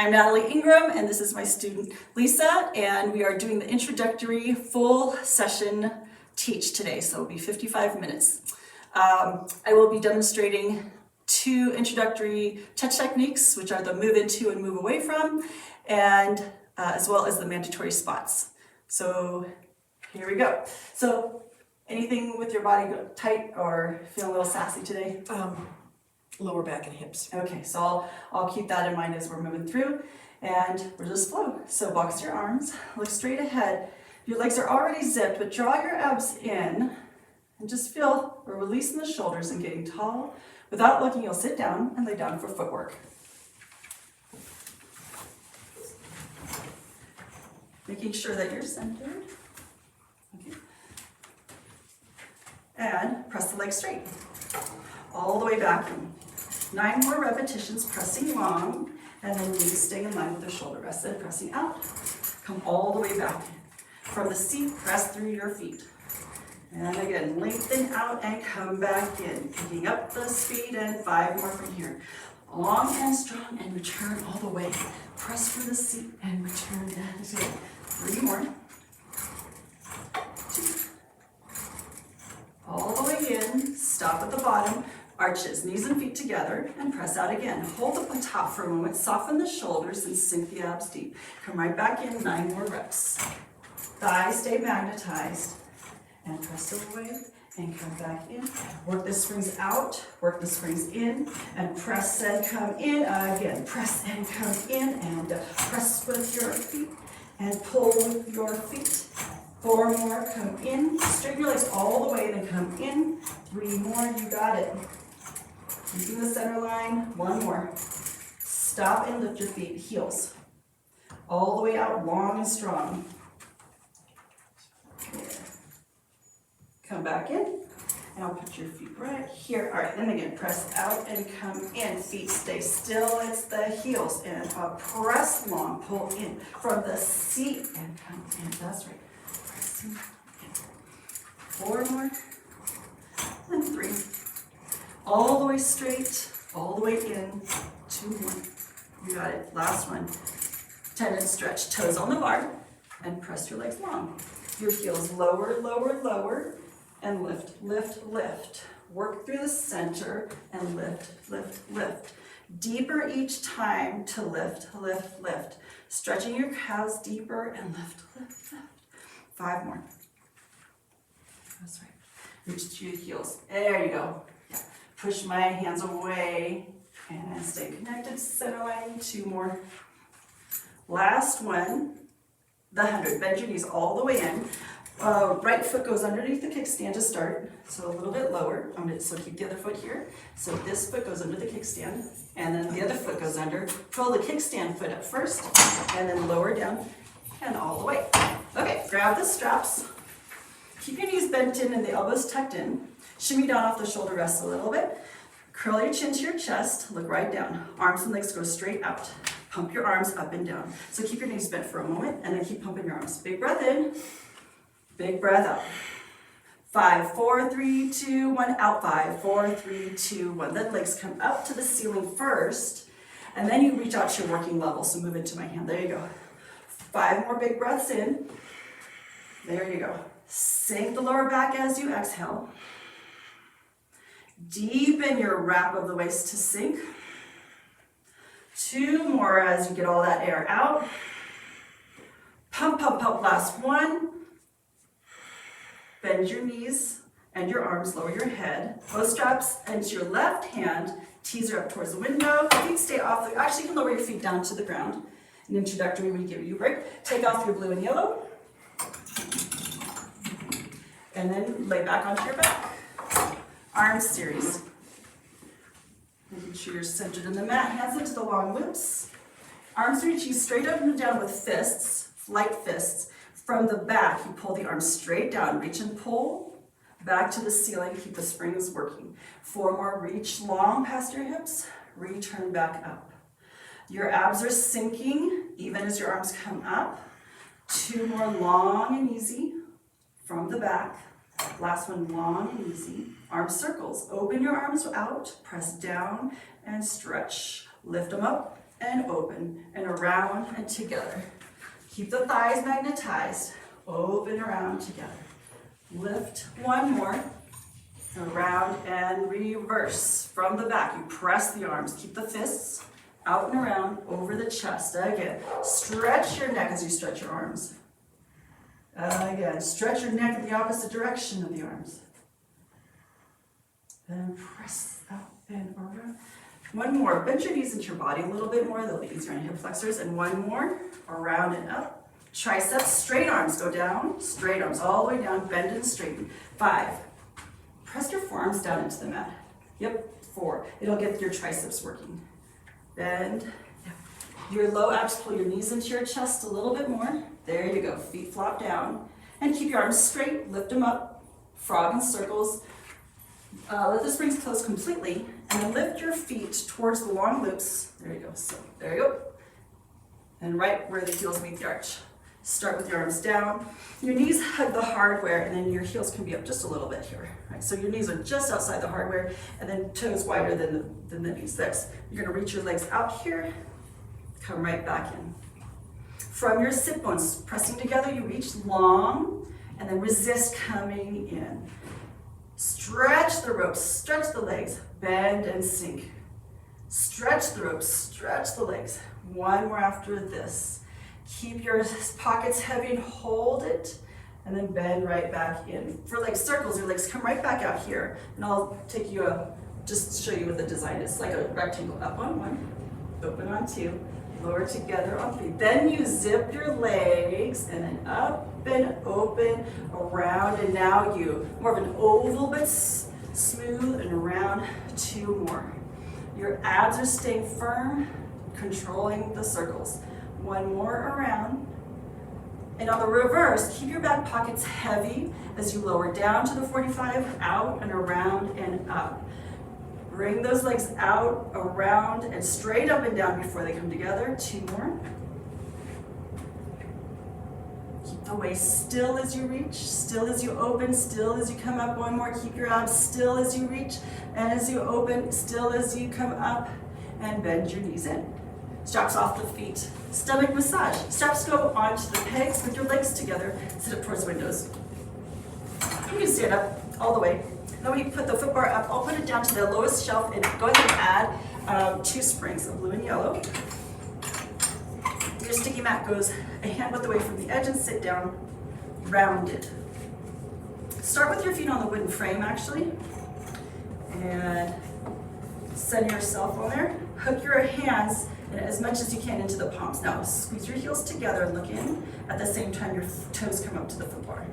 I'm Natalie Ingram, and this is my student Lisa, and we are doing the introductory full session teach today, so it'll be 55 minutes. I will be demonstrating 2 introductory touch techniques, which are the move into and move away from, and as well as the mandatory spots. So here we go. So anything with your body tight or feeling a little sassy today? Lower back and hips. Okay, so I'll keep that in mind as we're moving through, and we'll just flow. So box your arms, look straight ahead. Your legs are already zipped, but draw your abs in and just feel we're releasing the shoulders and getting tall. Without looking, you'll sit down and lay down for footwork. Making sure that you're centered. Okay. And press the legs straight. All the way back in. 9 more repetitions, pressing long, and then knees staying in line with the shoulder rest, and pressing out. Come all the way back in. From the seat, press through your feet. And again, lengthen out and come back in. Picking up the speed, and 5 more from here. Long and strong, and return all the way. Press for the seat, and return and again. 3 more. 2. All the way in, stop at the bottom. Arches, knees and feet together, and press out again. Hold up the top for a moment, soften the shoulders, and sink the abs deep. Come right back in, 9 more reps. Thighs stay magnetized, and press away, and come back in. Work the springs out, work the springs in, and press and come in again. Press and come in, and press with your feet, and pull with your feet. 4 more, come in, straighten your legs all the way, then come in. 3 more, you got it. Keeping the center line, 1 more. Stop and lift your feet, heels. All the way out, long and strong. Come back in, and I'll put your feet right here. All right, then again, press out and come in. Feet stay still, it's the heels. And press long, pull in from the seat and come in. That's right. Pressing in. 4 more, and 3. All the way straight, all the way in, 2 more. You got it, last one. Tendon stretch, toes on the bar, and press your legs long. Your heels lower, lower, lower, and lift, lift, lift. Work through the center, and lift, lift, lift. Deeper each time to lift, lift, lift. Stretching your calves deeper, and lift, lift, lift. 5 more. That's right. Reach to your heels. There you go. Push my hands away and stay connected, center line, 2 more. Last one, the 100. Bend your knees all the way in. Right foot goes underneath the kickstand to start, so a little bit lower. So keep the other foot here. So this foot goes under the kickstand, and then the other foot goes under. Pull the kickstand foot up first, and then lower down, and all the way. Okay, grab the straps. Keep your knees bent in and the elbows tucked in. Shimmy down off the shoulder rest a little bit. Curl your chin to your chest, look right down. Arms and legs go straight out. Pump your arms up and down. So keep your knees bent for a moment and then keep pumping your arms. Big breath in, big breath out. 5, 4, 3, 2, 1, out. 5, 4, 3, 2, 1. Let legs come up to the ceiling first, and then you reach out to your working level. So move into my hand, there you go. 5 more big breaths in. There you go. Sink the lower back as you exhale. Deepen your wrap of the waist to sink. 2 more as you get all that air out. Pump, pump, pump, last 1. Bend your knees and your arms, lower your head. Both straps into your left hand. Tees are up towards the window. Feet stay off the, actually you can lower your feet down to the ground. An introductory, we give you a break. Take off your blue and yellow. And then lay back onto your back. Arm series. Making sure you're centered in the mat. Hands into the long loops. Arms reaching straight up and down with fists, light fists. From the back, you pull the arms straight down. Reach and pull. Back to the ceiling. Keep the springs working. 4 more. Reach long past your hips. Return back up. Your abs are sinking even as your arms come up. 2 more long and easy. From the back. Last one, long and easy. Arm circles. Open your arms out, press down, and stretch. Lift them up, and open, and around and together. Keep the thighs magnetized, open, around, together. Lift, one more, around and reverse. From the back, you press the arms, keep the fists out and around, over the chest. Again, stretch your neck as you stretch your arms. Again, stretch your neck in the opposite direction of the arms. And press out and around. One more, bend your knees into your body a little bit more, they'll be easier on hip flexors. And one more, around and up. Triceps, straight arms, go down, straight arms all the way down, bend and straighten. 5, press your forearms down into the mat. Yep, 4, it'll get your triceps working. Bend, your low abs, pull your knees into your chest a little bit more. There you go, feet flop down. And keep your arms straight, lift them up, frog in circles. Let the springs close completely, and then lift your feet towards the long loops. There you go, so there you go. And right where the heels meet the arch. Start with your arms down. Your knees hug the hardware, and then your heels can be up just a little bit here. Right? So your knees are just outside the hardware, and then toes wider than the knees. You're gonna reach your legs out here, come right back in. From your sit bones pressing together, you reach long, and then resist coming in. Stretch the ropes, stretch the legs, bend and sink. Stretch the ropes, stretch the legs. One more after this. Keep your pockets heavy and hold it, and then bend right back in. For leg circles, your legs come right back out here, and I'll take you just show you what the design is. Like a rectangle, up on 1, open on 2, lower together on 3. Then you zip your legs, and then up and open, around, and now you, more of an oval but smooth, and around, 2 more. Your abs are staying firm, controlling the circles. 1 more around. And on the reverse, keep your back pockets heavy as you lower down to the 45, out and around and up. Bring those legs out, around, and straight up and down before they come together. 2 more. Keep the waist still as you reach, still as you open, still as you come up. 1 more. Keep your abs still as you reach, and as you open, still as you come up, and bend your knees in. Straps off the feet. Stomach massage. Straps go onto the pegs with your legs together. Sit up towards windows. You can stand up all the way. Then when you put the foot bar up, I'll put it down to the lowest shelf and go ahead and add 2 springs of blue and yellow. Your sticky mat goes a hand width away from the edge and sit down rounded. Start with your feet on the wooden frame actually. And send yourself on there. Hook your hands as much as you can into the palms. Now squeeze your heels together and look in. At the same time, your toes come up to the foot bar.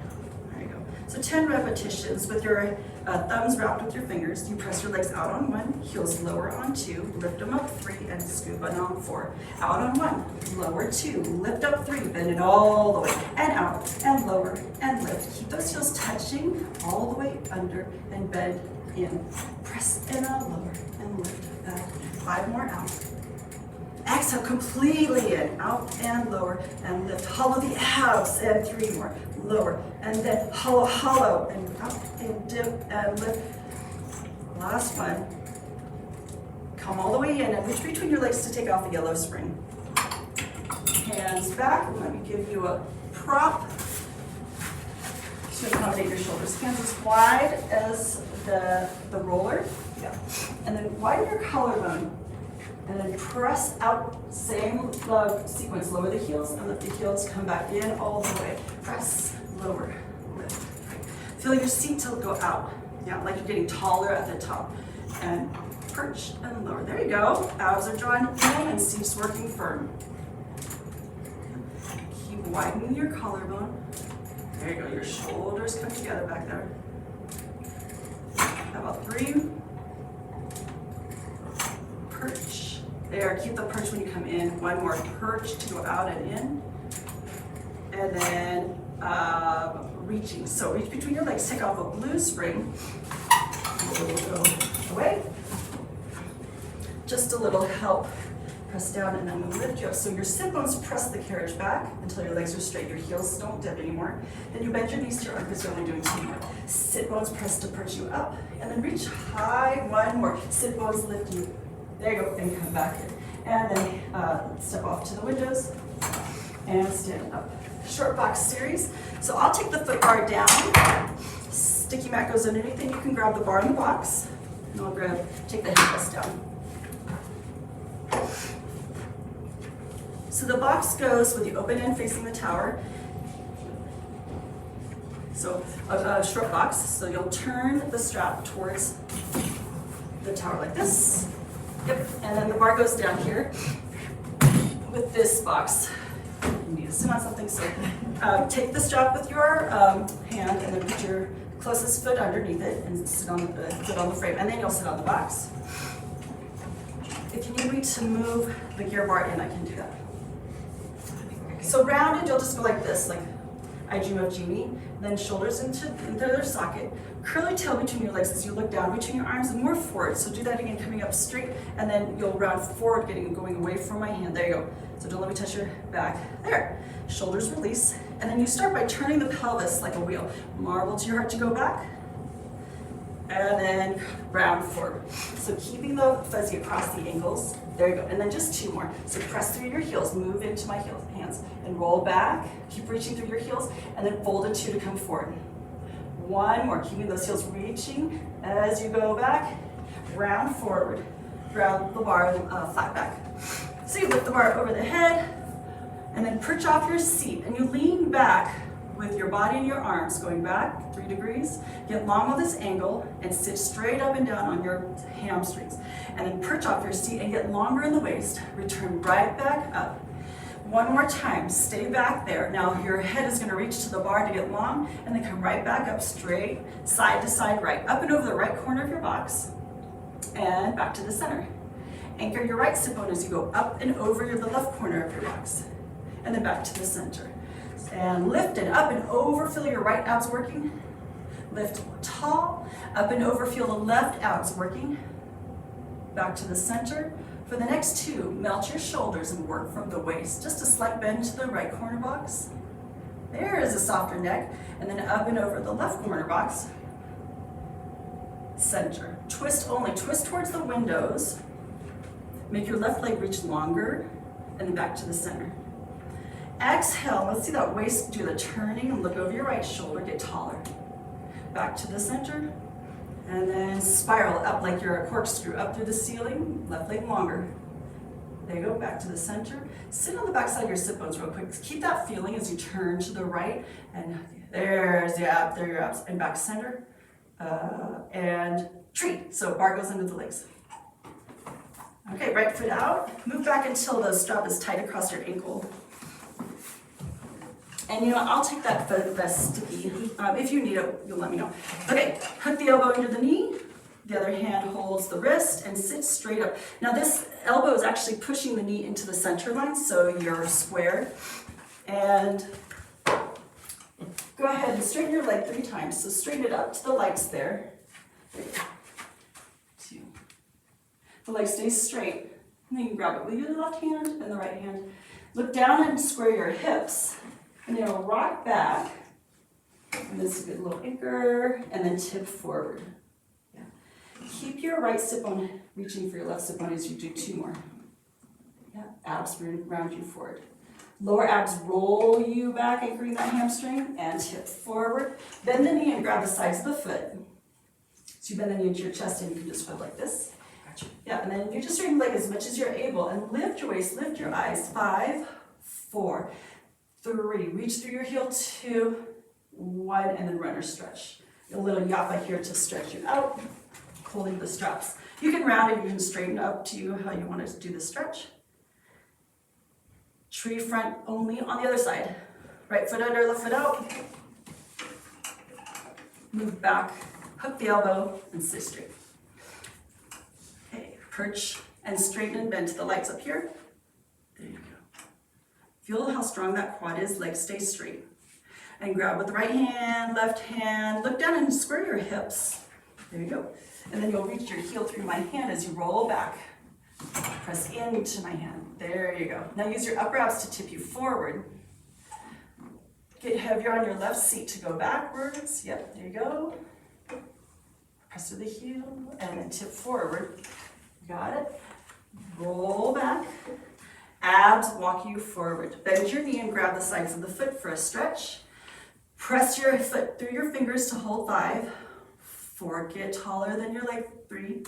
There you go. So 10 repetitions with your thumbs wrapped with your fingers. You press your legs out on 1, heels lower on 2, lift them up 3, and scoop on 4. Out on 1, lower 2, lift up 3, bend it all the way, and out, and lower, and lift. Keep those heels touching all the way under, and bend in. Press and lower, and lift that. 5 more out. Exhale completely in, out and lower, and lift. Hollow the abs, and 3 more. Lower, and then hollow, and up, and dip, and lift. Last one. Come all the way in, and reach between your legs to take off the yellow spring. Hands back, and let me give you a prop to accommodate your shoulders. Hands as wide as the roller. Yeah. And then widen your collarbone. And then press out, same sequence, lower the heels and lift the heels, come back in all the way. Press, lower, lift. Feel your seat tilt go out. Yeah, like you're getting taller at the top. And perch and lower. There you go. Abs are drawn in and seats working firm. Keep widening your collarbone. There you go, your shoulders come together back there. How about 3? Perch. There, keep the perch when you come in. 1 more perch to go out and in. And then reaching. So reach between your legs, take off a blue spring. Go away. Just a little help. Press down and then we'll lift you up. So your sit bones press the carriage back until your legs are straight. Your heels don't dip anymore. Then you bend your knees to your armpits. You're only doing 2 more. Sit bones press to perch you up. And then reach high. 1 more. Sit bones lift you. There you go, and come back in. And then step off to the windows and stand up. Short box series. So I'll take the foot bar down. Sticky mat goes underneath, and you can grab the bar in the box. And I'll take the headrest down. So the box goes with the open end facing the tower. So a short box, so you'll turn the strap towards the tower like this. Yep, and then the bar goes down here with this box. You need to sit on something, so take the strap with your hand and then put your closest foot underneath it and sit on the frame, and then you'll sit on the box. If you need me to move the gear bar in, I can do that. So rounded, you'll just go like this, like I dream of Genie, then shoulders into their socket, curly tail between your legs as you look down between your arms and more forward. So do that again, coming up straight, and then you'll round forward, going away from my hand. There you go. So don't let me touch your back. There. Shoulders release, and then you start by turning the pelvis like a wheel. Marble to your heart to go back, and then round forward. So keeping the fuzzy across the ankles. There you go. And then just two more. So press through your heels, move into my hands, and roll back. Keep reaching through your heels, and then fold into to come forward. One more, keeping those heels reaching as you go back. Round forward. Round the bar, flat back. So you lift the bar over the head, and then perch off your seat, and you lean back with your body and your arms going back 3 degrees. Get long on this angle and sit straight up and down on your hamstrings. And then perch off your seat and get longer in the waist. Return right back up. One more time, stay back there. Now your head is gonna reach to the bar to get long, and then come right back up straight, side to side right. Up and over the right corner of your box, and back to the center. Anchor your right sit bone as you go up and over the left corner of your box, and then back to the center. And lift and up and over, feel your right abs working. Lift tall, up and over, feel the left abs working. Back to the center. For the next two, melt your shoulders and work from the waist. Just a slight bend to the right corner box. There is a softer neck. And then up and over the left corner box. Center. Twist only, twist towards the windows. Make your left leg reach longer, and then back to the center. Exhale, let's see that waist do the turning and look over your right shoulder, get taller. Back to the center, and then spiral up like you're a corkscrew, up through the ceiling, left leg longer. There you go, back to the center. Sit on the back side of your sit bones real quick. Keep that feeling as you turn to the right, and there's the ab, there are your abs, and back center, and tree. So bar goes under the legs. Okay, right foot out, move back until the strap is tight across your ankle. And you know, I'll take that vest sticky. If you need it, you'll let me know. Okay, hook the elbow into the knee. The other hand holds the wrist and sit straight up. Now this elbow is actually pushing the knee into the center line, so you're square. And go ahead and straighten your leg 3 times. So straighten it up to the lights there. 2. The leg stays straight. And then you can grab it with your left hand and the right hand. Look down and square your hips. And then you'll rock back, and this is a good little anchor, and then tip forward. Yeah. Keep your right sit bone reaching for your left sit bone as you do 2 more. Yeah. Abs round you forward. Lower abs roll you back, anchoring that hamstring, and tip forward. Bend the knee and grab the sides of the foot. So you bend the knee into your chest, and you can just foot like this. Gotcha. Yeah, and then you just straighten the leg as much as you're able, and lift your waist, lift your eyes. 5, 4, 3, reach through your heel, 2, 1, and then runner stretch. A little yappa here to stretch you out, holding the straps. You can round it, you can straighten up to you how you want to do the stretch. Tree front only on the other side. Right foot under, left foot out. Move back, hook the elbow, and stay straight. Okay, perch and straighten and bend to the lights up here. There you go. Feel how strong that quad is, legs stay straight. And grab with the right hand, left hand, look down and square your hips. There you go. And then you'll reach your heel through my hand as you roll back. Press into my hand. There you go. Now use your upper abs to tip you forward. Get heavier on your left seat to go backwards. Yep, there you go. Press to the heel and then tip forward. Got it. Roll back. Abs walk you forward. Bend your knee and grab the sides of the foot for a stretch. Press your foot through your fingers to hold 5. 4, get taller than your leg. 3,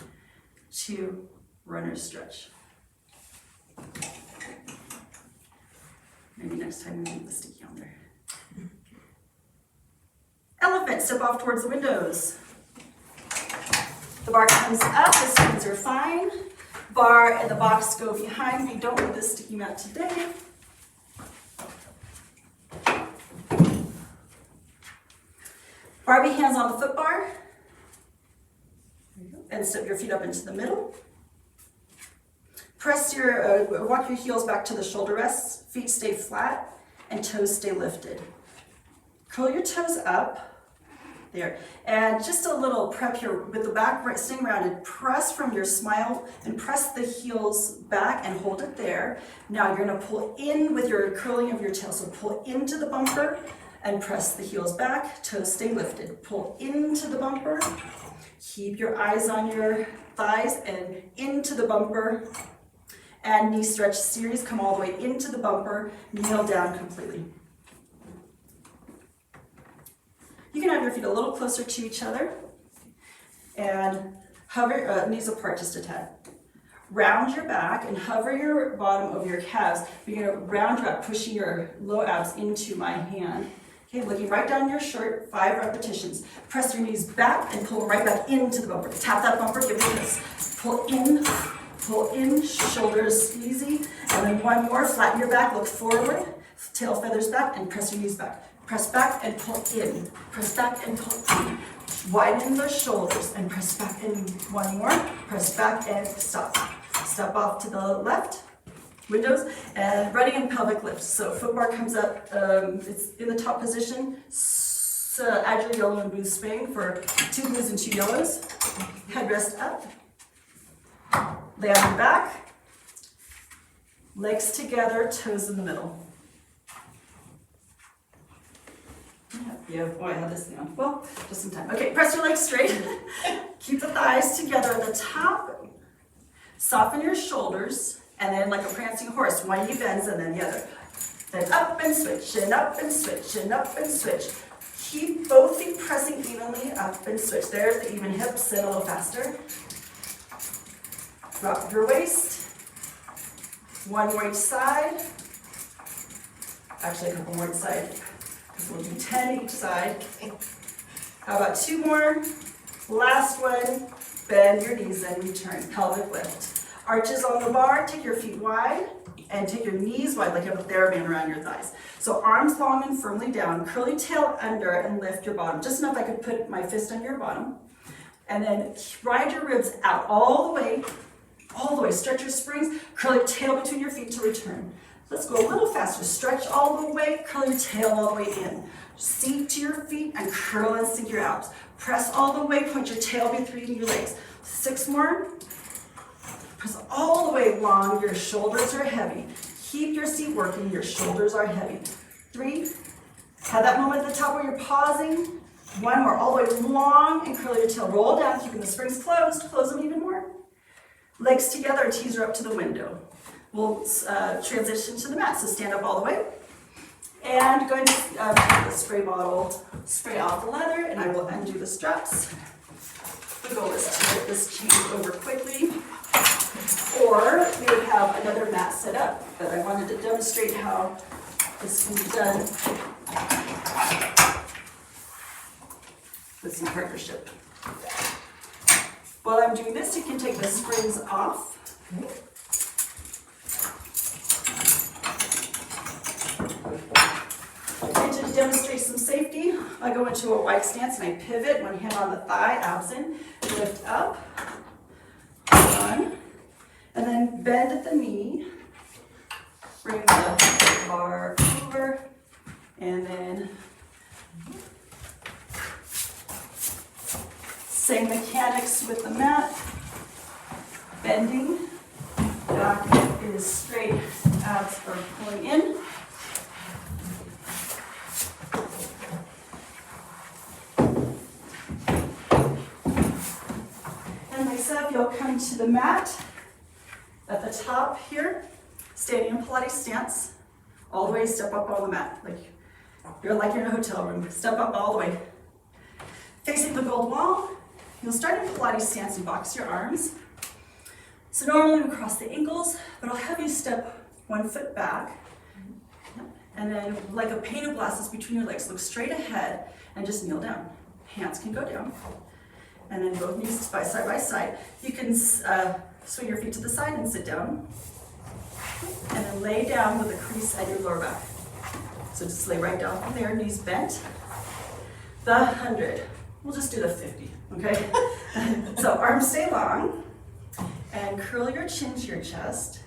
2, runner's stretch. Maybe next time we leave the sticky on there. Elephant, step off towards the windows. The bar comes up, the springs are fine. Bar and the box go behind. We don't need the sticky mat today. Barbie hands on the foot bar. And step your feet up into the middle. Press your, walk your heels back to the shoulder rests. Feet stay flat and toes stay lifted. Curl your toes up. There, and just a little prep here with the back staying rounded. Press from your smile and press the heels back and hold it there. Now you're going to pull in with your curling of your tail. So pull into the bumper and press the heels back. Toes stay lifted. Pull into the bumper. Keep your eyes on your thighs and into the bumper. And knee stretch series. Come all the way into the bumper. Kneel down completely. You can have your feet a little closer to each other and hover, knees apart just a tad. Round your back and hover your bottom over your calves. You're going to round your back, pushing your low abs into my hand. Okay, looking right down your shirt, 5 repetitions. Press your knees back and pull right back into the bumper. Tap that bumper, give it a kiss. Pull in, shoulders easy. And then one more, flatten your back, look forward, tail feathers back, and press your knees back. Press back and pull in. Press back and pull in. Widen the shoulders and press back in. One more. Press back and stop. Step off to the left. Windows and running and pelvic lifts. So foot bar comes up. It's in the top position. So add your yellow and blue swing for 2 blues and 2 yellows. Headrest up. Lay on your back. Legs together, toes in the middle. Yeah, boy, I have this thing on. Well, just in time. Okay, press your legs straight. Keep the thighs together at the top. Soften your shoulders, and then like a prancing horse, one knee bends and then the other. Then up and switch, and up and switch, and up and switch. Keep both feet pressing evenly, up and switch. There's the even hips, sit a little faster. Drop your waist. One more each side. Actually, a couple more each side. We'll do 10 each side. How about 2 more? Last one. Bend your knees and return. Pelvic lift. Arches on the bar. Take your feet wide and take your knees wide like you have a TheraBand around your thighs. So arms long and firmly down. Curl your tail under and lift your bottom. Just enough I could put my fist on your bottom. And then ride your ribs out all the way. All the way. Stretch your springs. Curl your tail between your feet to return. Let's go a little faster. Stretch all the way, curl your tail all the way in. Sink to your feet and curl and sink your abs. Press all the way, point your tail between your legs. 6 more. Press all the way long, your shoulders are heavy. Keep your seat working, your shoulders are heavy. 3. Have that moment at the top where you're pausing. 1 more, all the way long and curl your tail. Roll down, keeping the springs closed. Close them even more. Legs together, teaser up to the window. We'll transition to the mat, so stand up all the way. And going to take the spray bottle, spray off the leather, and I will undo the straps. The goal is to get this change over quickly. Or we would have another mat set up, but I wanted to demonstrate how this can be done with some partnership. While I'm doing this, you can take the springs off. And to demonstrate some safety, I go into a wide stance and I pivot, one hand on the thigh, abs in, lift up, 1, and then bend at the knee, bring the bar over, and then same mechanics with the mat, bending, back is straight, abs are pulling in. And myself, you'll come to the mat, At the top here, standing in Pilates stance, all the way, step up on the mat. Like you're in a hotel room, step up all the way. Facing the gold wall, you'll start in Pilates stance and box your arms. So normally we cross the ankles, but I'll have you step 1 foot back. And then like a pane of glasses between your legs, look straight ahead and just kneel down. Hands can go down. And then both knees by side. You can swing your feet to the side and sit down. And then lay down with a crease at your lower back. So just lay right down from there, knees bent. The 100. We'll just do the 50, okay? So arms stay long. And curl your chin to your chest.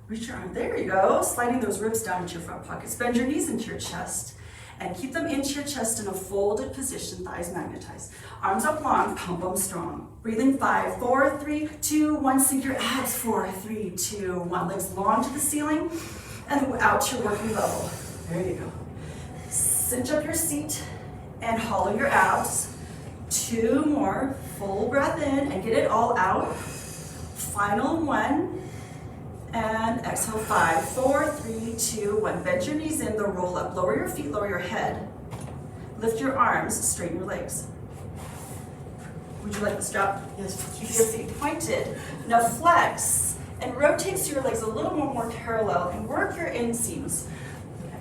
Reach your arm, there you go. Sliding those ribs down into your front pockets. Bend your knees into your chest. And keep them into your chest in a folded position, thighs magnetized. Arms up long, pump them strong. Breathing 5, 4, 3, 2, 1. Sink your abs, 4, 3, 2, 1. Legs long to the ceiling and out to your working level. There you go. Cinch up your seat and hollow your abs. 2 more, full breath in and get it all out. Final 1. And exhale, 5, 4, 3, 2, 1. Bend your knees in, the roll up. Lower your feet, lower your head. Lift your arms, straighten your legs. Would you like this drop? Yes. Keep your feet pointed. Now flex and rotate so your legs a little more parallel and work your inseams.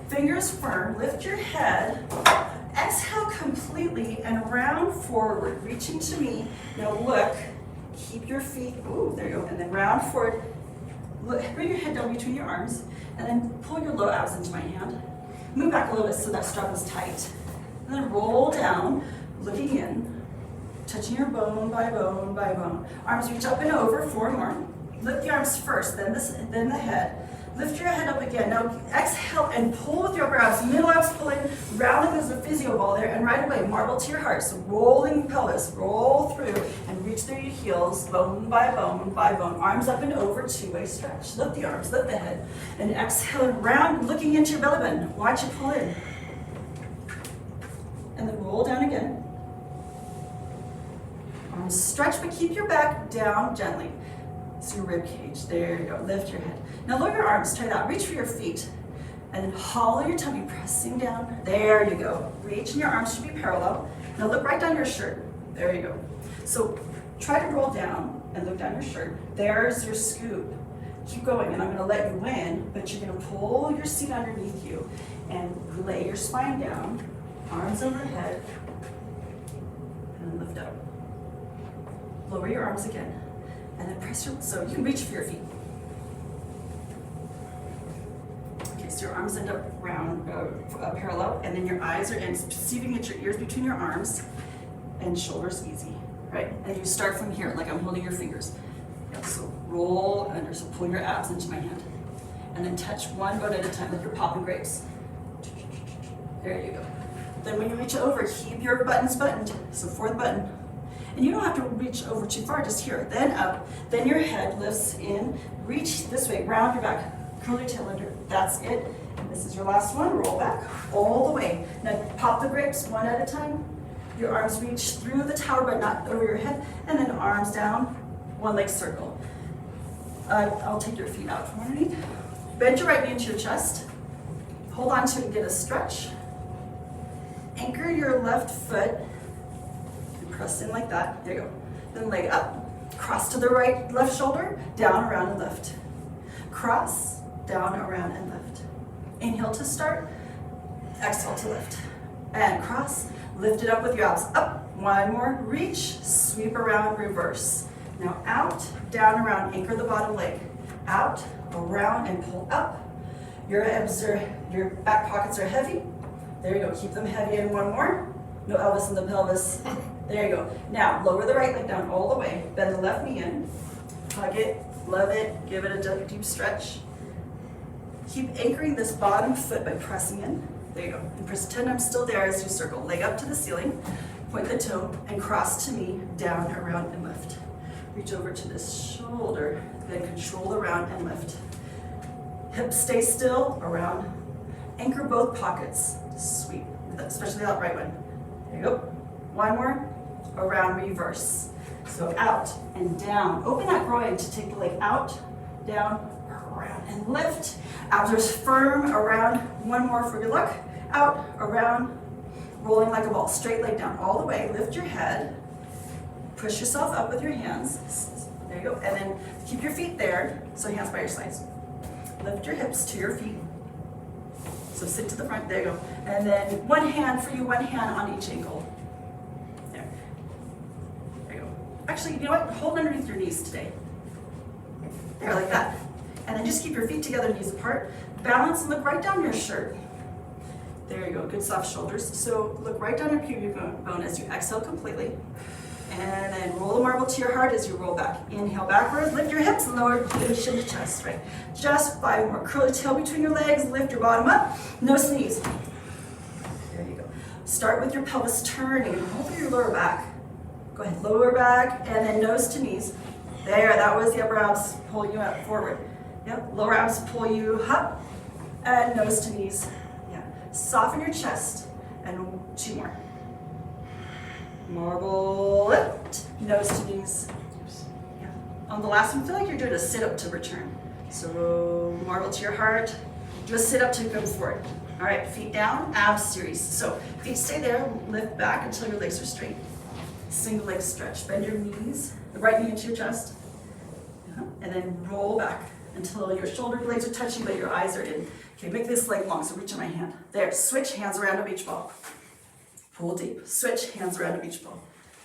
Fingers firm, lift your head. Exhale completely and round forward, reaching to me. Now look, keep your feet, ooh, there you go, and then round forward. Bring your head down between your arms and then pull your low abs into my hand. Move back a little bit so that strap is tight. And then roll down, looking in, touching your bone by bone by bone. Arms reach up and over, 4 more. Lift the arms first, then the head. Lift your head up again. Now exhale and pull with your upper abs. Middle abs pulling, rounding as a physio ball there, and right away, marble to your heart. So rolling pelvis, roll through and reach through your heels, bone by bone by bone. Arms up and over, 2-way stretch. Lift the arms, lift the head, and exhale and round, looking into your belly button. Watch it pull in. And then roll down again. Arms stretch, but keep your back down gently. It's your rib cage. There you go. Lift your head. Now lower your arms, try it out. Reach for your feet. And then hollow your tummy, pressing down. There you go. Reach and your arms should be parallel. Now look right down your shirt. There you go. So try to roll down and look down your shirt. There's your scoop. Keep going, and I'm going to let you win, but you're going to pull your seat underneath you and lay your spine down, arms overhead, and lift up. Lower your arms again. And then press your, so you can reach for your feet. Okay, so your arms end up round, parallel, and then your eyes are in. See if you can get your ears between your arms and shoulders easy, right? And you start from here, like I'm holding your fingers. Yeah, so roll under, so pull your abs into my hand. And then touch one bone at a time, like you're popping grapes. There you go. Then when you reach over, keep your buttons buttoned. So 4th button. And you don't have to reach over too far, just here. Then up, then your head lifts in, reach this way, round your back, curl your tail under, that's it. And this is your last one, roll back, all the way. Now pop the grapes 1 at a time. Your arms reach through the tower, but not over your head. And then arms down, 1 leg circle. I'll take your feet out from underneath. Bend your right knee into your chest. Hold on to it and get a stretch. Anchor your left foot. Press in like that, there you go. Then leg up, cross to the right, left shoulder, down, around, and lift. Cross, down, around, and lift. Inhale to start, exhale to lift. And cross, lift it up with your abs. Up, 1 more, reach, sweep around, reverse. Now out, down, around, anchor the bottom leg. Out, around, and pull up. Your back pockets are heavy. There you go, keep them heavy, and 1 more. No Elvis in the pelvis. There you go. Now, lower the right leg down all the way. Bend the left knee in. Hug it, love it, give it a deep stretch. Keep anchoring this bottom foot by pressing in. There you go. And pretend I'm still there as you circle. Leg up to the ceiling, point the toe, and cross to me, down, around, and lift. Reach over to this shoulder, then control around and lift. Hips stay still, around. Anchor both pockets. Sweep, especially that right one. There you go. 1 more. Around, reverse. So out and down. Open that groin to take the leg out, down, around, and lift. Abs are firm around. One more for good luck. Out, around, rolling like a ball. Straight leg down all the way. Lift your head. Push yourself up with your hands. There you go. And then keep your feet there. So hands by your sides. Lift your hips to your feet. So sit to the front. There you go. And then one hand for you, one hand on each ankle. There. There you go. Actually, you know what? Hold underneath your knees today. There, like that. And then just keep your feet together, knees apart. Balance and look right down your shirt. There you go. Good soft shoulders. So look right down your pubic bone as you exhale completely. And then roll the marble to your heart as you roll back. Inhale backwards, lift your hips, lower chin to chest, right? Just 5 more. Curl your tail between your legs, lift your bottom up, no sneeze. There you go. Start with your pelvis turning, hold through your lower back. Go ahead, lower back, and then nose to knees. There, that was the upper abs pulling you up forward. Yep, lower abs pull you up, and nose to knees. Yeah, soften your chest, and 2 more. Marble lift, nose to knees. Yeah. On the last one, feel like you're doing a sit-up to return. So marble to your heart, do a sit-up to come forward. All right, feet down, abs series. So feet stay there, lift back until your legs are straight. Single leg stretch, bend your knees, the right knee into your chest. And then roll back until your shoulder blades are touching but your eyes are in. Okay, make this leg long, so reach in my hand. There, switch, hands around a beach ball. Pull deep, switch, hands around a beach ball.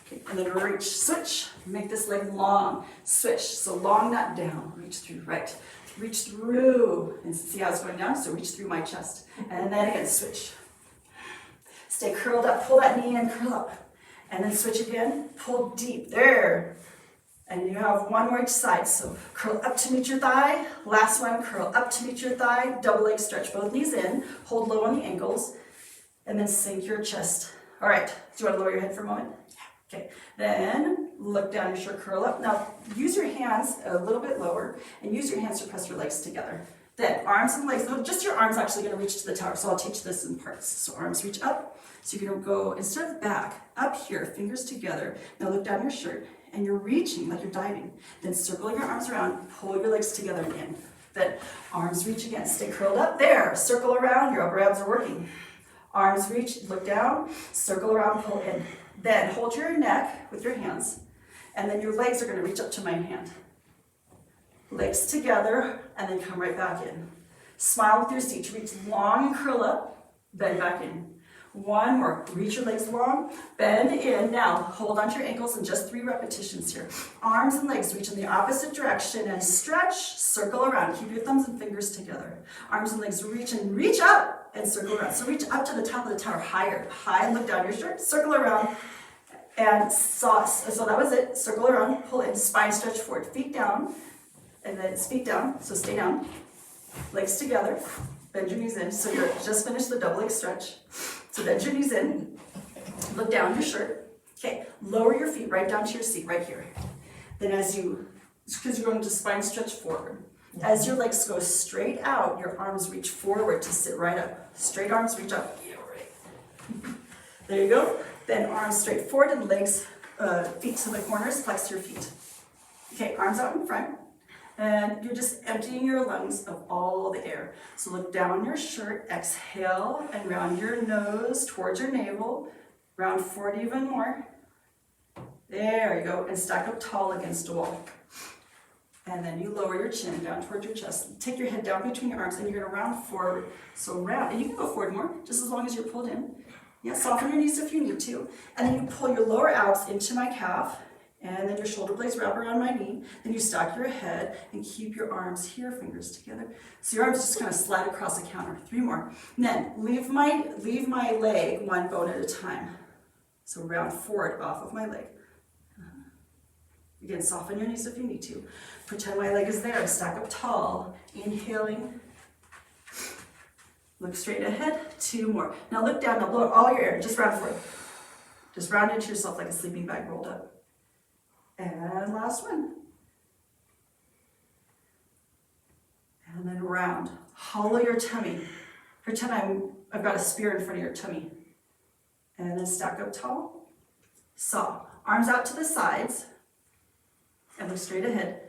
Okay, and then reach, switch, make this leg long, switch, so long nut down, reach through, right. Reach through, and see how it's going down, so reach through my chest. And then again, switch. Stay curled up, pull that knee in, curl up. And then switch again, pull deep, there. And you have one more each side, so curl up to meet your thigh. Last one, curl up to meet your thigh, double leg stretch, both knees in, hold low on the ankles, and then sink your chest. All right, do you want to lower your head for a moment? Yeah. Okay, then look down your shirt, curl up. Now, use your hands a little bit lower, and use your hands to press your legs together. Then arms and legs, no, just your arms actually going to reach to the tower, so I'll teach this in parts. So arms reach up, so you're going to go, instead of back, up here, fingers together. Now look down your shirt, and you're reaching like you're diving. Then circle your arms around, pull your legs together and in. Then arms reach again, stay curled up, there, circle around, your upper abs are working. Arms reach, look down, circle around, pull in. Then hold your neck with your hands, and then your legs are going to reach up to my hand. Legs together, and then come right back in. Smile with your seat, reach long and curl up, bend back in. One more, reach your legs long, bend in. Now, hold onto your ankles in just 3 repetitions here. Arms and legs reach in the opposite direction and stretch, circle around. Keep your thumbs and fingers together. Arms and legs reach and reach up and circle around. So reach up to the top of the tower, higher, high, and look down your shirt, circle around, and so that was it. Circle around, pull in, spine stretch forward, feet down, and then feet down, so stay down. Legs together, bend your knees in. So you're just finished the double leg stretch. So bend your knees in, look down your shirt. Okay, lower your feet right down to your seat, right here. Then because you're going to spine stretch forward. As your legs go straight out, your arms reach forward to sit right up. Straight arms reach up. Yeah, right. There you go. Then arms straight forward and legs, feet to the corners, flex your feet. Okay, arms out in front. And you're just emptying your lungs of all the air. So look down your shirt, exhale, and round your nose towards your navel. Round forward even more. There you go. And stack up tall against a wall. And then you lower your chin down towards your chest. Take your head down between your arms, and you're going to round forward. So round, and you can go forward more, just as long as you're pulled in. Yeah, soften your knees if you need to. And then you pull your lower abs into my calf. And then your shoulder blades wrap around my knee. Then you stack your head and keep your arms here, fingers together. So your arms just kind of slide across the counter. 3 more. And then leave my leg one bone at a time. So round forward off of my leg. Again, soften your knees if you need to. Pretend my leg is there. Stack up tall. Inhaling. Look straight ahead. 2 more. Now look down. Now blow out all your air. Just round forward. Just round into yourself like a sleeping bag rolled up. And last one. And then round. Hollow your tummy. Pretend I've got a spear in front of your tummy. And then stack up tall. Saw. Arms out to the sides. and look straight ahead.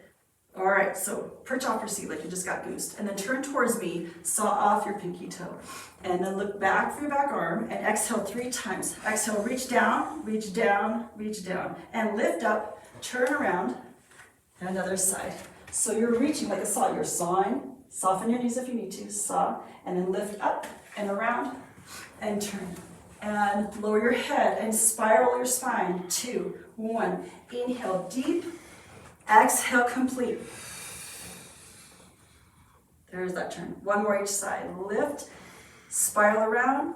All right, so perch off your seat like you just got goosed, and then turn towards me, saw off your pinky toe, and then look back for your back arm, and exhale 3 times. Exhale, reach down, reach down, reach down, and lift up, turn around, and another side. So you're reaching like a saw, you're sawing, soften your knees if you need to, saw, and then lift up and around, and turn. And lower your head and spiral your spine, 2, 1, inhale deep, exhale complete. There's that turn. 1 more each side. Lift, spiral around,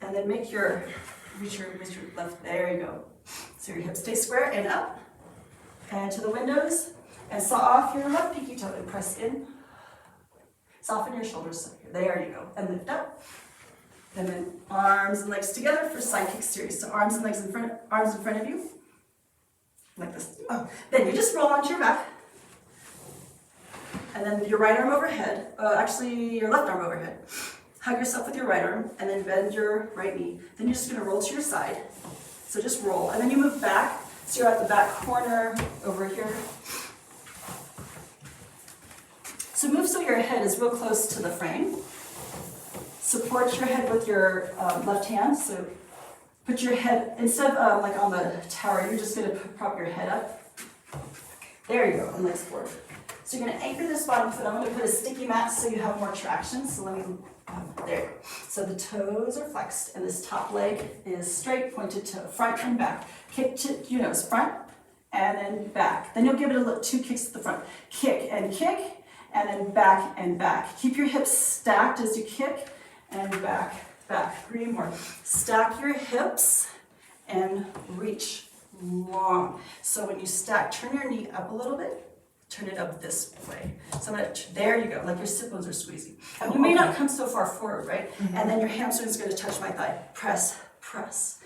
and then reach your left. There you go. So your hips stay square and up, and to the windows, and saw off your left pinky toe and press in. Soften your shoulders. There you go. And lift up. And then arms and legs together for side kick series. So arms and legs in front of you. Like this. Oh. Then you just roll onto your back. And then your right arm overhead. Actually, your left arm overhead. Hug yourself with your right arm and then bend your right knee. Then you're just going to roll to your side. So just roll. And then you move back. So you're at the back corner over here. So move so your head is real close to the frame. Support your head with your left hand. So put your head, instead of like on the tower, you're just going to prop your head up. There you go, and legs forward. So you're going to anchor this bottom foot. I'm going to put a sticky mat so you have more traction. So let me, there. So the toes are flexed, and this top leg is straight, pointed toe, front and back. Kick to your nose, front, and then back. Then you'll give it a 2 kicks to the front. Kick, and then back and back. Keep your hips stacked as you kick, and back. 3 more. Stack your hips and reach long. So when you stack, turn your knee up a little bit. Turn it up this way. So there you go, like your sit bones are squeezing. You may not come so far forward, right? Mm-hmm. And then your hamstring is going to touch my thigh. Press, press.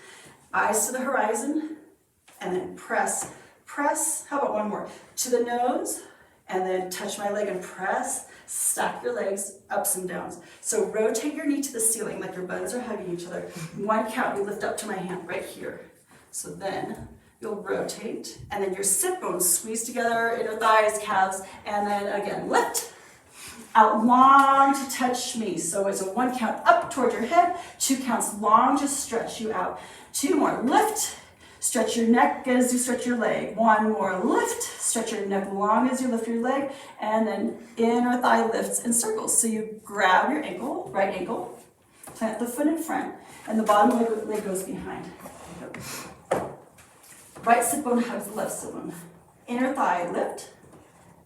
Eyes to the horizon, and then press, press. How about 1 more? To the nose, and then touch my leg and press. Stack your legs, ups and downs. So rotate your knee to the ceiling like your buns are hugging each other. 1 count, you lift up to my hand right here. So then you'll rotate, and then your sit bones squeeze together, inner thighs, calves, and then again, lift. Out long to touch me. So it's a 1 count up toward your head, 2 counts long to stretch you out. 2 more, lift. Stretch your neck as you stretch your leg. 1 more, lift. Stretch your neck long as you lift your leg, and then inner thigh lifts in circles. So you grab your ankle, right ankle, plant the foot in front, and the bottom leg goes behind. Right sit bone hugs the left sit bone. Inner thigh lift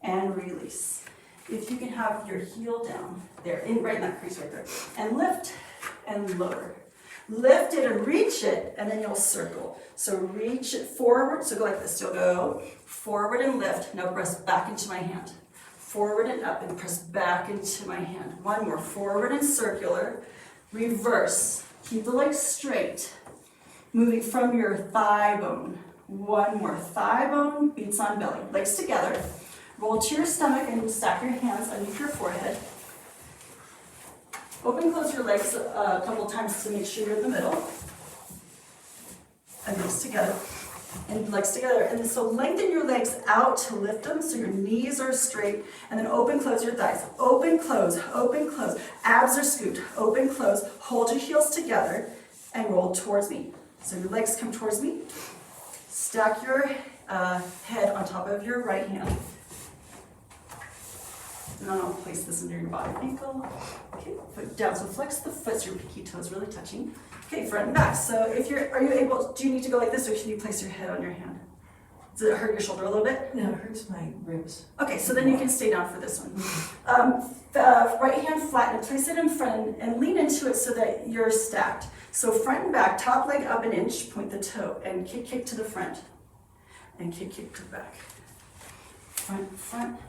and release. If you can have your heel down there, right in that crease right there, and lift and lower. Lift it and reach it, and then you'll circle. So reach it forward, so go like this. You'll go forward and lift. Now press back into my hand. Forward and up, and press back into my hand. 1 more, forward and circular. Reverse. Keep the legs straight. Moving from your thigh bone. 1 more, thigh bone, beats on belly. Legs together. Roll to your stomach and stack your hands underneath your forehead. Open, close your legs a couple times to make sure you're in the middle. And legs together. And legs together. And so lengthen your legs out to lift them so your knees are straight. And then open, close your thighs. Open, close, open, close. Abs are scooped. Open, close. Hold your heels together and roll towards me. So your legs come towards me. Stack your head on top of your right hand. And I'll place this under your bottom ankle. Okay, foot down. So flex the foot so your pinky toe is really touching. Okay, front and back. So are you able, do you need to go like this, or can you place your head on your hand? Does it hurt your shoulder a little bit? No, it hurts my ribs. Okay, so then you can stay down for this one. Right hand flat and place it in front and lean into it so that you're stacked. So front and back, top leg up an inch, point the toe, and kick to the front. And kick to the back. Front,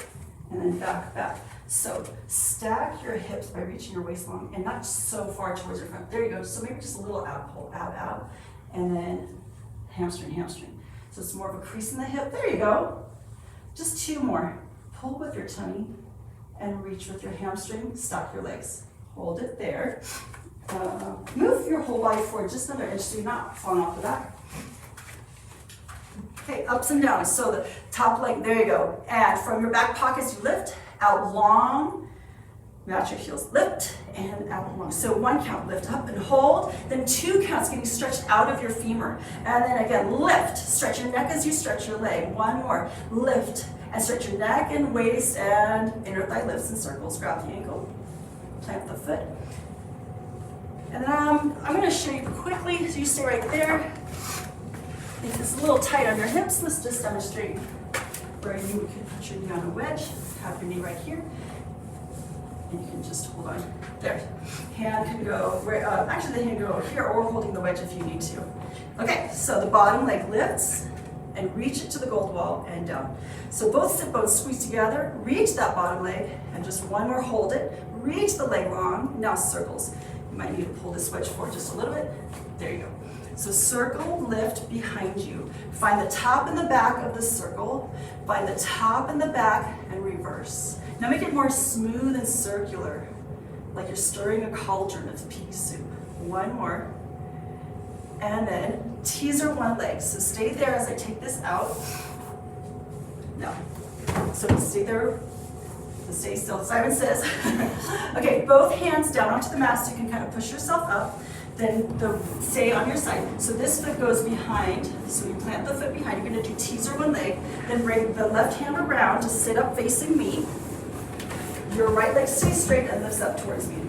and then back. So stack your hips by reaching your waist long and not so far towards your front. There you go. So maybe just a little ab pull, ab, and then hamstring. So it's more of a crease in the hip. There you go. Just 2 more. Pull with your tummy and reach with your hamstring. Stack your legs. Hold it there. Move your whole body forward just another inch so you're not falling off the back. Okay, ups and downs. So the top leg, there you go. And from your back pockets, you lift out long. Match your heels, lift and out long. So 1 count, lift up and hold. Then 2 counts, getting stretched out of your femur. And then again, lift. Stretch your neck as you stretch your leg. 1 more, lift and stretch your neck and waist and inner thigh lifts in circles. Grab the ankle, plant the foot. And then I'm going to show you quickly, so you stay right there. If it's a little tight on your hips, let's just demonstrate where you can put your knee on a wedge. Have your knee right here. And you can just hold on. There. Hand can go, actually the hand can go over here or holding the wedge if you need to. Okay, so the bottom leg lifts and reach it to the gold wall and down. So both sit bones squeeze together, reach that bottom leg, and just 1 more, hold it. Reach the leg long, now circles. You might need to pull this wedge forward just a little bit. There you go. So circle, lift behind you. Find the top and the back of the circle. Find the top and the back and reverse. Now make it more smooth and circular, like you're stirring a cauldron of pea soup. 1 more. And then teaser 1 leg. So stay there as I take this out. No. So stay there. Stay still, Simon says. Okay, both hands down onto the mat so you can kind of push yourself up. Then stay on your side. So this foot goes behind. So you plant the foot behind. You're going to do teaser 1 leg. Then bring the left hand around to sit up facing me. Your right leg stays straight and lifts up towards me.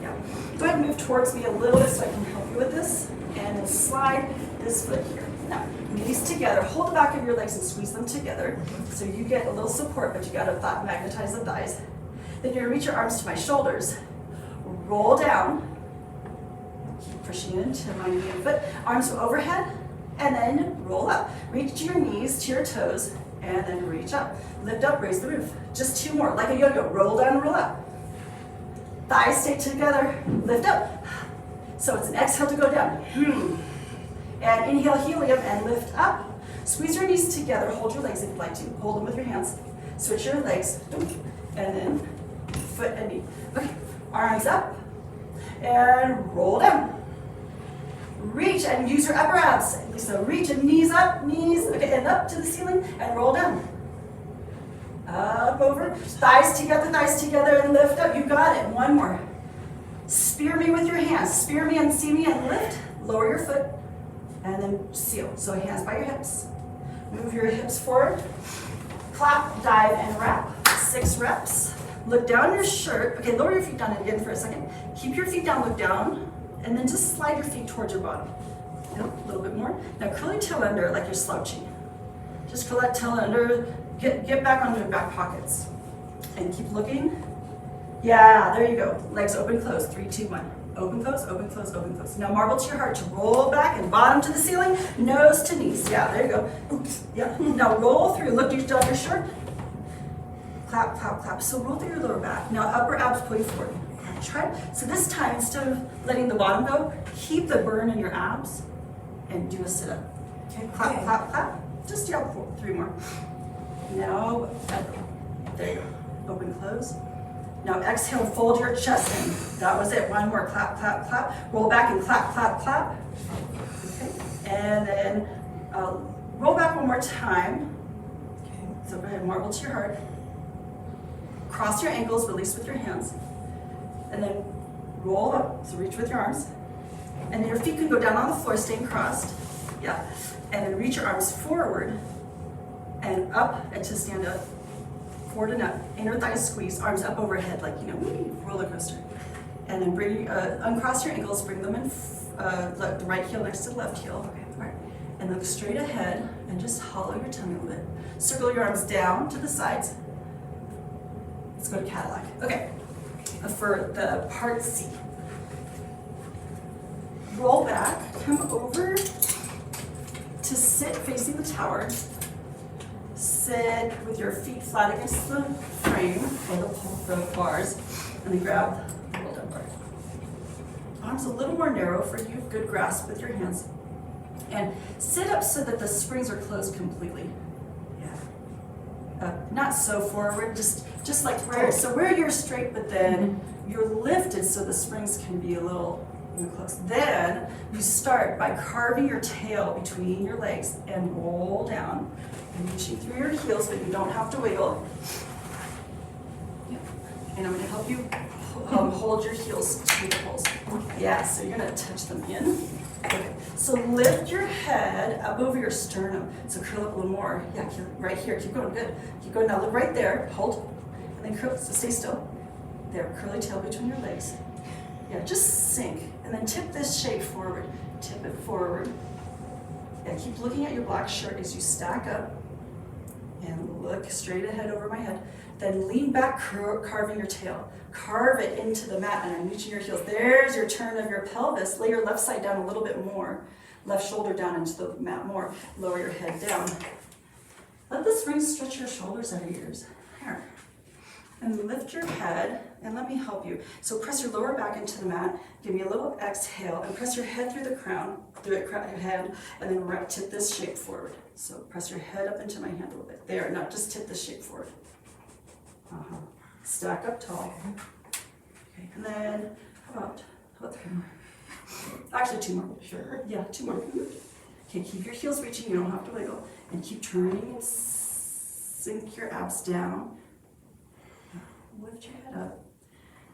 Yeah. Go ahead and move towards me a little bit so I can help you with this. And then slide this foot here. Now, knees together. Hold the back of your legs and squeeze them together. So you get a little support, but you got to magnetize the thighs. Then you're going to reach your arms to my shoulders. Roll down. Keep pushing into my knee and foot. Arms overhead. And then roll up. Reach to your knees, to your toes. And then reach up. Lift up, raise the roof. Just 2 more, like a yo-yo. Roll down, roll up. Thighs stay together. Lift up. So it's an exhale to go down. And inhale, helium, and lift up. Squeeze your knees together. Hold your legs if you'd like to. Hold them with your hands. Switch your legs. And then foot and knee. Okay, arms up. And roll down. Reach and use your upper abs. So reach and knees up, knees, okay, and up to the ceiling and roll down. Up, over, thighs together and lift up. You got it. 1 more. Spear me with your hands. Spear me and see me and lift. Lower your foot and then seal. So hands by your hips. Move your hips forward. Clap, dive, and wrap. 6 reps. Look down your shirt. Okay, lower your feet down again for a second. Keep your feet down, look down. And then just slide your feet towards your bottom. Yep, a little bit more. Now curl your tail under like you're slouching. Just curl that tail under. Get back on your back pockets. And keep looking. Yeah, there you go. Legs open, close. 3, 2, 1. Open, close, open, close, open, close. Now marble to your heart to roll back and bottom to the ceiling, nose to knees. Yeah, there you go. Oops. Yeah. Now roll through. Look down your shirt. Clap, clap, clap. So roll through your lower back. Now upper abs pull you forward. Try. So this time, instead of letting the bottom go, keep the burn in your abs and do a sit-up. Okay, clap, clap, clap. Just 3 more. Now, there you go. Open, close. Now exhale, fold your chest in. That was it. 1 more. Clap, clap, clap. Roll back and clap, clap, clap. Okay. And then roll back 1 more time. Okay. So go ahead, marble to your heart. Cross your ankles, release with your hands. And then roll up, so reach with your arms. And then your feet can go down on the floor, staying crossed. Yeah. And then reach your arms forward and up and to stand up. Forward and up. Inner thighs squeeze, arms up overhead like, roller coaster. And then bring, uncross your ankles, bring them in, the right heel next to the left heel. Okay, all right. And look straight ahead and just hollow your tummy a little bit. Circle your arms down to the sides. Let's go to Cadillac. Okay. For the part C. Roll back, come over to sit facing the tower. Sit with your feet flat against the frame or the bars, and then grab the roll down bar. Arms a little more narrow for you, good grasp with your hands. And sit up so that the springs are closed completely. Not so forward, just like where, so where you're straight, but then you're lifted so the springs can be a little and close. Then you start by carving your tail between your legs and roll down and reaching through your heels, but you don't have to wiggle. And I'm gonna help you hold your heels to the poles. Yeah, so you're gonna touch them in. Okay. So lift your head up over your sternum. So curl up a little more. Yeah, right here. Keep going. Good. Keep going. Now look right there. Hold. And then curl. So stay still. There. Curly tail between your legs. Yeah, just sink. And then tip this shape forward. Tip it forward. Yeah, keep looking at your black shirt as you stack up. And look straight ahead over my head. Then lean back, carving your tail. Carve it into the mat, and I'm reaching your heels. There's your turn of your pelvis. Lay your left side down a little bit more. Left shoulder down into the mat more. Lower your head down. Let the springs stretch your shoulders out of your ears. Here. And lift your head, and let me help you. So press your lower back into the mat. Give me a little exhale, and press your head through the crown, through your hand, and then tip this shape forward. So press your head up into my hand a little bit. There, now just tip this shape forward. Stack up tall. Okay, and then how about 3 more? Actually 2 more. Sure. Yeah, 2 more. Okay, keep your heels reaching, you don't have to wiggle. And keep turning and sink your abs down. Lift your head up.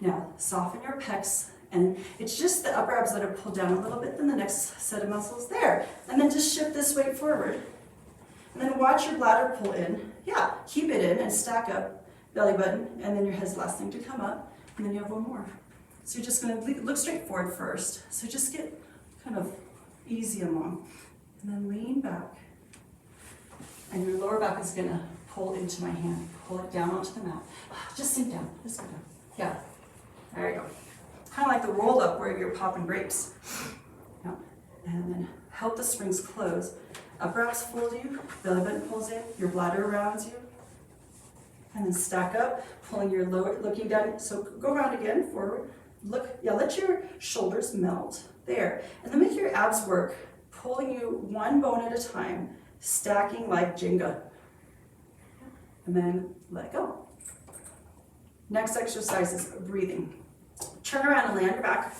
Now, soften your pecs. And it's just the upper abs that are pulled down a little bit, then the next set of muscles there. And then just shift this weight forward. And then watch your bladder pull in. Yeah, keep it in and stack up. Belly button, and then your head's the last thing to come up, and then you have 1 more. So you're just going to look straight forward first. So just get kind of easy along, and then lean back, and your lower back is going to pull into my hand. Pull it down onto the mat. Just sink down. Just go down. Yeah. There you go. Kind of like the roll up where you're popping grapes. Yeah. And then help the springs close. Upper abs fold you. Belly button pulls in. Your bladder rounds you. And then stack up, pulling your lower, looking down. So go around again, forward. Look, yeah, let your shoulders melt. There. And then make your abs work, pulling you 1 bone at a time, stacking like Jenga. And then let go. Next exercise is breathing. Turn around and lay on your back.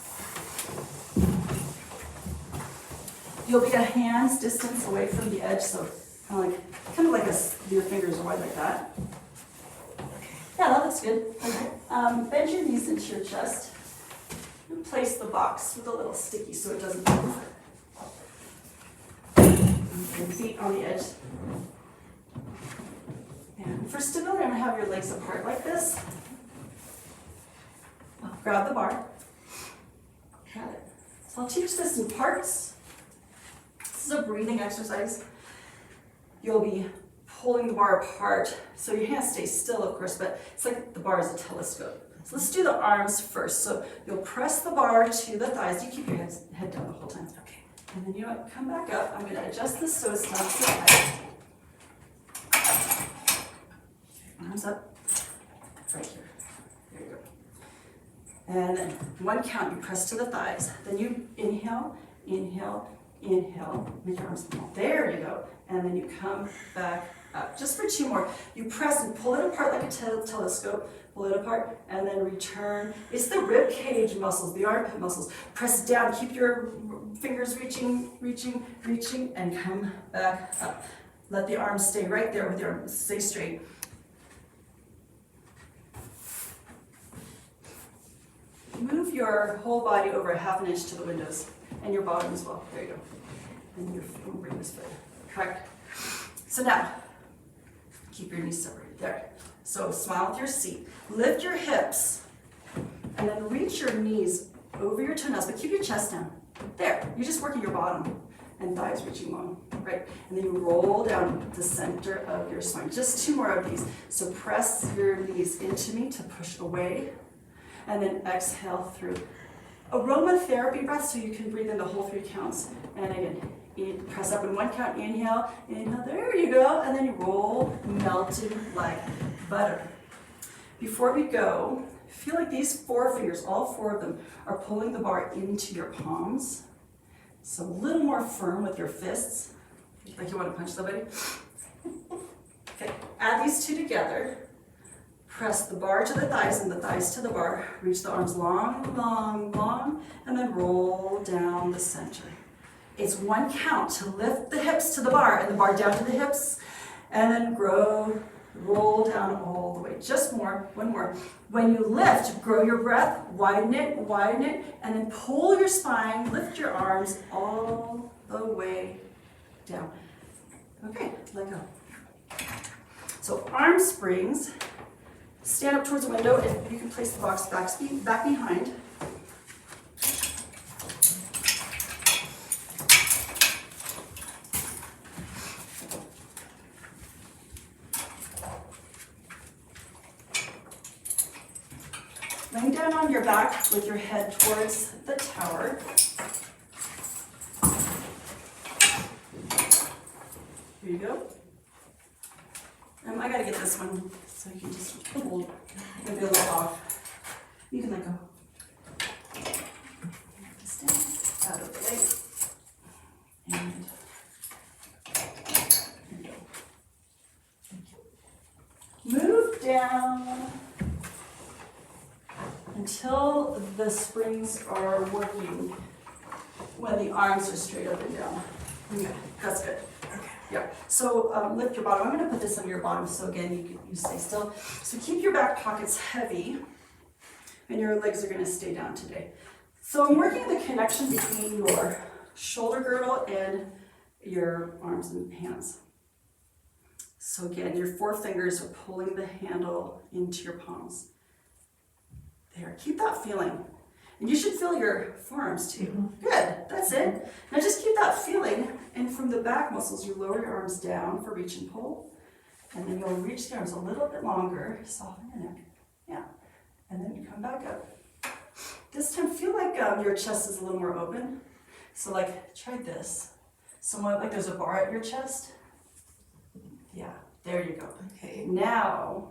You'll be a hand's distance away from the edge, so kind of like your fingers are wide like that. Yeah, that looks good. Okay. Bend your knees into your chest and place the box with a little sticky so it doesn't move. And feet on the edge. And for stability, I'm going to have your legs apart like this. Grab the bar. Got it. So I'll teach this in parts. This is a breathing exercise. You'll be pulling the bar apart, so your hands stay still, of course, but it's like the bar is a telescope. So let's do the arms first. So you'll press the bar to the thighs. You keep your head down the whole time. Okay. And then you know what? Come back up. I'm going to adjust this so it's not so tight. Arms up. Right here. There you go. And then 1 count, you press to the thighs. Then you inhale, inhale, inhale. Make your arms small. There you go. And then you come back up. Just for 2 more. You press and pull it apart like a telescope. Pull it apart and then return. It's the rib cage muscles, the armpit muscles. Press down. Keep your fingers reaching, reaching, reaching, and come back up. Let the arms stay right there with your arms. Stay straight. Move your whole body over 1/2 inch to the windows and your bottom as well. There you go. And your bring this foot. Correct. So now, keep your knees separated. There. So smile with your seat. Lift your hips and then reach your knees over your toenails, but keep your chest down. There. You're just working your bottom and thighs reaching long. Right. And then you roll down the center of your spine. Just 2 more of these. So press your knees into me to push away. And then exhale through. Aromatherapy breath, so you can breathe in the whole 3 counts. And again, press up in 1 count, inhale, inhale, there you go. And then you roll, melted like butter. Before we go, feel like these 4 fingers, all 4 of them, are pulling the bar into your palms. So a little more firm with your fists, like you want to punch somebody. Okay, add these 2 together. Press the bar to the thighs and the thighs to the bar. Reach the arms long, long, long, and then roll down the center. It's one count to lift the hips to the bar and the bar down to the hips, and then roll down all the way. Just more, one more. When you lift, grow your breath, widen it, and then pull your spine, lift your arms all the way down. Okay, let go. So arm springs. Stand up towards the window, and you can place the box back behind. Laying down on your back with your head towards the tower. Here you go. I gotta get this one so you can just hold. It'll be a little off. You can let go. Just down, out of the way. And here you go. Thank you. Move down until the springs are working when the arms are straight up and down. Okay, that's good. Okay. Yeah, so lift your bottom. I'm going to put this on your bottom, so again, you stay still. So keep your back pockets heavy, and your legs are going to stay down today. So I'm working the connection between your shoulder girdle and your arms and hands. So again, your forefingers are pulling the handle into your palms. There, keep that feeling. And you should feel your forearms too. Mm-hmm. Good, that's it. Now just keep that feeling, and from the back muscles, you lower your arms down for reach and pull. And then you'll reach the arms a little bit longer, soften your neck. Yeah, and then you come back up. This time, feel like your chest is a little more open. So like, try this. Somewhat like there's a bar at your chest. Yeah, there you go. Okay. Now,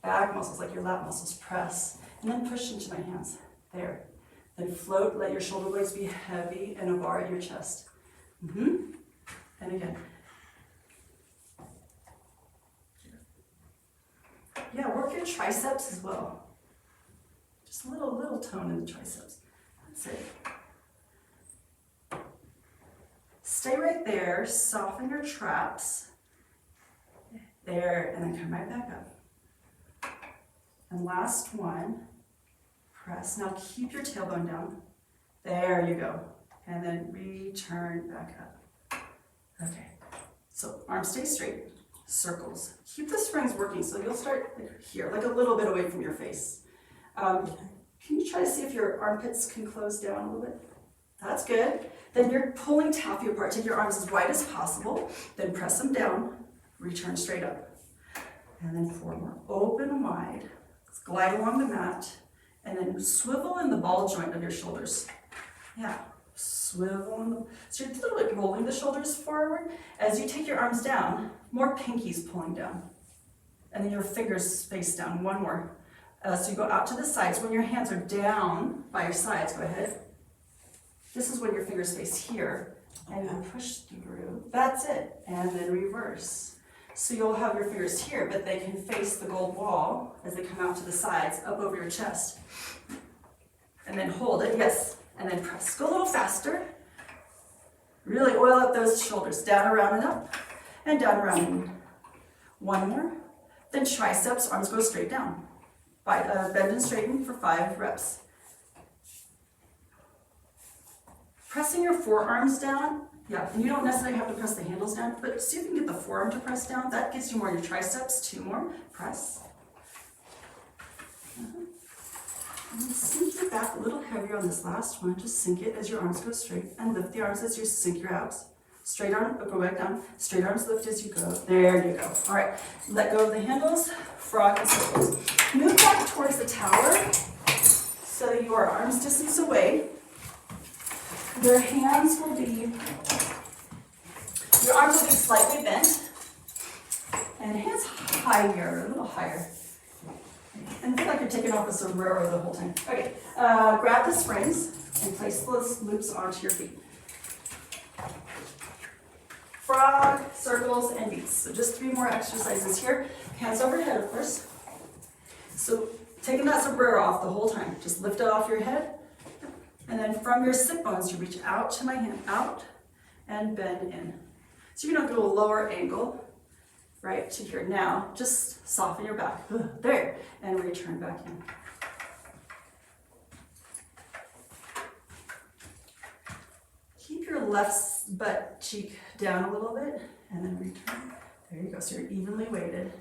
back muscles, like your lat muscles, press, and then push into my hands. There. Then float, let your shoulder blades be heavy and a bar at your chest. And again. Yeah, work your triceps as well. Just a little tone in the triceps. That's it. Stay right there, soften your traps. There, and then come right back up. And last one. Press. Now keep your tailbone down. There you go. And then return back up. Okay. So arms stay straight. Circles. Keep the springs working. So you'll start like here, like a little bit away from your face. Can you try to see if your armpits can close down a little bit? That's good. Then you're pulling taffy apart. Take your arms as wide as possible. Then press them down. Return straight up. And then 4 more. Open wide. Glide along the mat. And then swivel in the ball joint of your shoulders. Yeah, swivel in the, so you're a little bit rolling the shoulders forward. As you take your arms down, more pinkies pulling down. And then your fingers face down, 1 more. So you go out to the sides. When your hands are down by your sides, go ahead. This is when your fingers face here. And you push through, that's it. And then reverse. So you'll have your fingers here, but they can face the gold wall as they come out to the sides, up over your chest. And then hold it, yes, and then press. Go a little faster. Really oil up those shoulders, down, around, and up, and down, around, and 1 more. Then triceps, arms go straight down. Bend and straighten for 5 reps. Pressing your forearms down. Yeah, and you don't necessarily have to press the handles down, but see if you can get the forearm to press down. That gives you more in your triceps. 2 more. Press. And then sink your back a little heavier on this last one. Just sink it as your arms go straight, and lift the arms as you sink your abs. Straight arm, go back down. Straight arms lift as you go. There you go. All right, let go of the handles. Frog and circles. Move back towards the tower so that you are arms distance away. Your hands will be, your arms will be slightly bent, and hands higher, a little higher. And feel like you're taking off a sombrero the whole time. Okay, grab the springs and place those loops onto your feet. Frog, circles, and beats. So just 3 more exercises here. Hands overhead, of course. So taking that sombrero off the whole time, just lift it off your head. And then from your sit bones, you reach out to my hand, out and bend in. So you're gonna do a lower angle, right to here. Now, just soften your back, there, and return back in. Keep your left butt cheek down a little bit, and then return. There you go, so you're evenly weighted.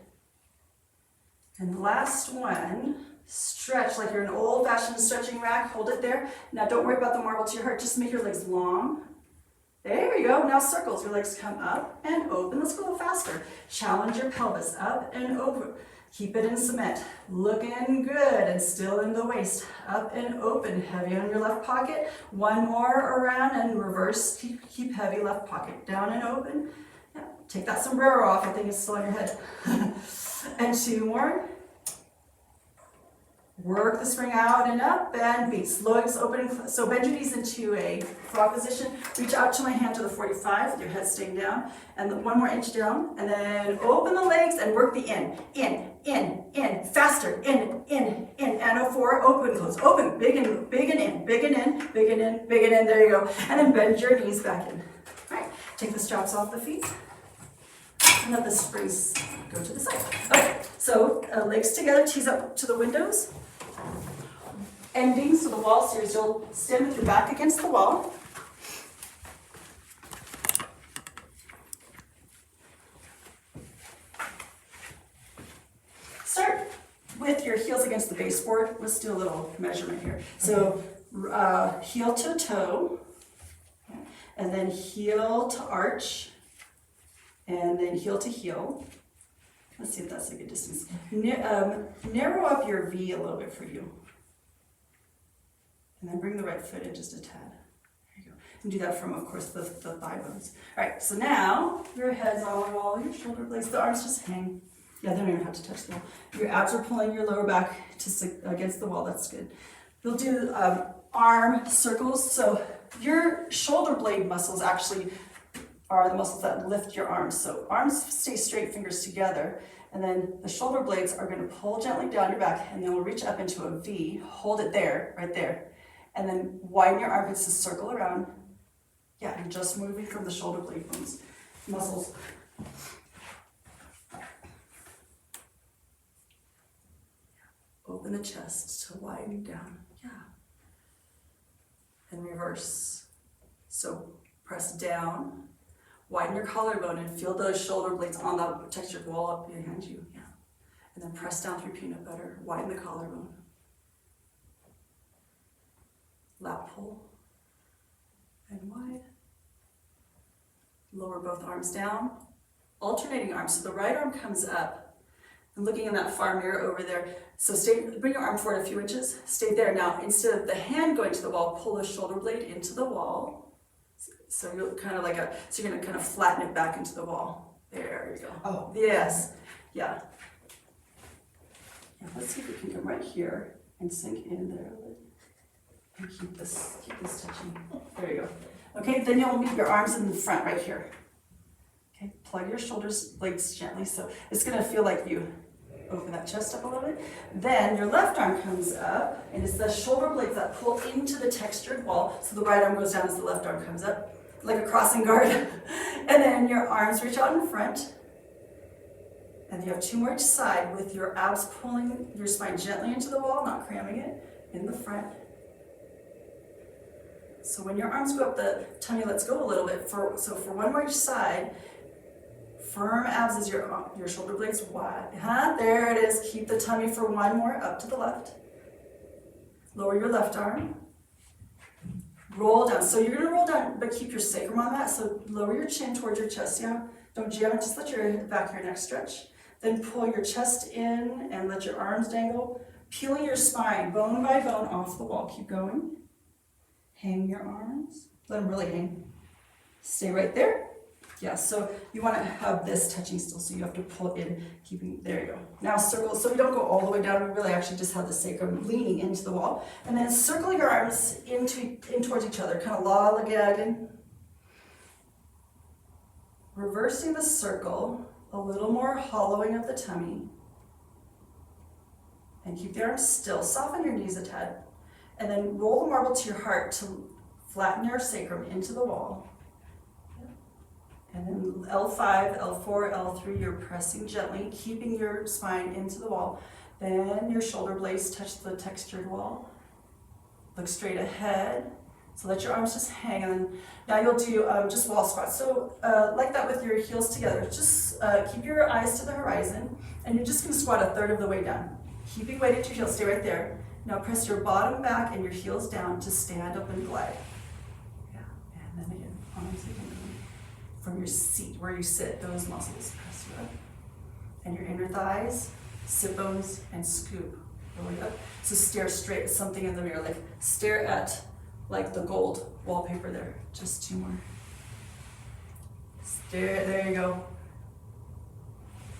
And the last one, stretch like you're an old-fashioned stretching rack, hold it there. Now don't worry about the marble to your heart, just make your legs long. There we go, now circles, your legs come up and open. Let's go a little faster. Challenge your pelvis up and open. Keep it in cement, looking good and still in the waist. Up and open, heavy on your left pocket. One more around and reverse, keep heavy left pocket. Down and open. Yeah. Take that sombrero off, I think it's still on your head. And two more. Work the spring out and up and beats. Legs open, so bend your knees into a frog position. Reach out to my hand to the 45 with your head staying down. And then one more inch down. And then open the legs and work the in. Faster, in. And a 4, open, close, open, big and in, big and in, big and in. There you go. And then bend your knees back in. All right, take the straps off the feet. And let the springs go to the side. Okay, so legs together, tees up to the windows. Ending, so the wall series, you'll stand with your back against the wall. Start with your heels against the baseboard. Let's do a little measurement here. So heel to toe, and then heel to arch, and then heel to heel. Let's see if that's a good distance. Narrow up your V a little bit for you. And then bring the right foot in just a tad. There you go. And do that from, of course, the thigh bones. All right, so now your head's on the wall, your shoulder blades, the arms just hang. Yeah, they don't even have to touch the wall. Your abs are pulling your lower back against the wall, that's good. We'll do arm circles. So your shoulder blade muscles actually are the muscles that lift your arms. So arms stay straight, fingers together, and then the shoulder blades are gonna pull gently down your back, and then we'll reach up into a V, hold it there, right there, and then widen your armpits to circle around. Yeah, you're just moving from the shoulder blade bones, muscles. Open the chest to widen down, yeah. And reverse. So press down, widen your collarbone and feel those shoulder blades on the textured wall up behind you, yeah. And then press down through peanut butter, widen the collarbone. Lap pull, and wide. Lower both arms down, alternating arms. So the right arm comes up, and looking in that far mirror over there. So bring your arm forward a few inches, stay there. Now, instead of the hand going to the wall, pull the shoulder blade into the wall. So you're kind of so you're gonna kind of flatten it back into the wall. There you go. Oh. Yes, yeah. Let's see if we can come right here and sink in there a little. And keep this touching. There you go. Okay, then you'll meet your arms in the front right here. Okay, plug your shoulders, legs gently. So it's gonna feel like you open that chest up a little bit. Then your left arm comes up, and it's the shoulder blades that pull into the textured wall. So the right arm goes down as the left arm comes up, like a crossing guard. And then your arms reach out in front. And you have two more each side with your abs pulling your spine gently into the wall, not cramming it, in the front. So when your arms go up, the tummy lets go a little bit. So for one more each side, firm abs as your shoulder blades wide. There it is. Keep the tummy for one more, up to the left. Lower your left arm. Roll down. So you're gonna roll down, but keep your sacrum on that. So lower your chin towards your chest, yeah? Don't jam, just let your back of your neck stretch. Then pull your chest in and let your arms dangle. Peeling your spine, bone by bone, off the wall. Keep going. Hang your arms. Let them really hang. Stay right there. Yeah, so you want to have this touching still, so you have to pull in, there you go. Now circle, so we don't go all the way down, we really actually just have the sacrum leaning into the wall. And then circle your arms in towards each other, kind of lollygagging. Reversing the circle, a little more hollowing of the tummy. And keep the arms still, soften your knees a tad. And then roll the marble to your heart to flatten your sacrum into the wall. And then L5, L4, L3, you're pressing gently, keeping your spine into the wall. Then your shoulder blades touch the textured wall. Look straight ahead. So let your arms just hang, and then now you'll do just wall squats. So like that with your heels together. Just keep your eyes to the horizon, and you're just gonna squat a third of the way down. Keeping weight at your heels, stay right there. Now press your bottom back and your heels down to stand up and glide. Yeah, and then again, arms again. From your seat, where you sit, those muscles press you up. And your inner thighs, sit bones, and scoop your way up. So stare straight at something in the mirror, like stare at like the gold wallpaper there. Just 2 more. Stare, there you go.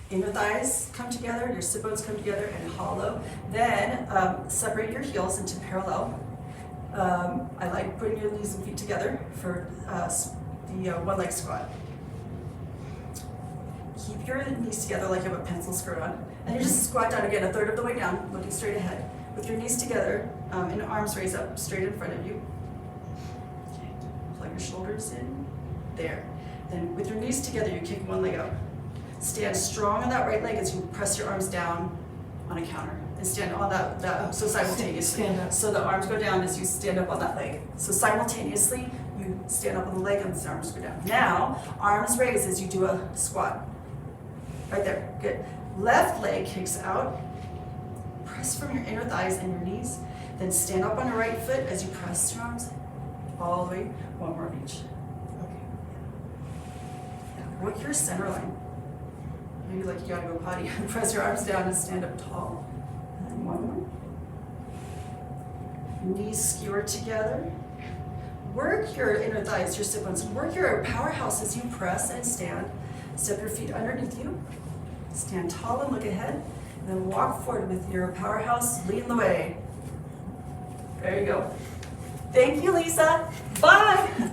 Inner thighs come together, your sit bones come together and hollow. Then separate your heels into parallel. I like putting your knees and feet together for the one leg squat. Keep your knees together like you have a pencil skirt on. And you just squat down again, a third of the way down, looking straight ahead. With your knees together and arms raised up straight in front of you. Okay. Plug your shoulders in. There. Then with your knees together, you kick one leg out. Stand strong on that right leg as you press your arms down on a counter. And stand on that so simultaneously. Stand up. So the arms go down as you stand up on that leg. So simultaneously, you stand up on the leg and the arms go down. Now, arms raised as you do a squat. Right there, good. Left leg kicks out. Press from your inner thighs and your knees. Then stand up on your right foot as you press your arms all the way. One more of each. Okay. Yeah. Work your center line. Maybe like you gotta go potty. Press your arms down and stand up tall. And then one more. Knees skewer together. Work your inner thighs, your sit bones. Work your powerhouse as you press and stand. Step your feet underneath you. Stand tall and look ahead. And then walk forward with your powerhouse leading the way. There you go. Thank you, Lisa. Bye.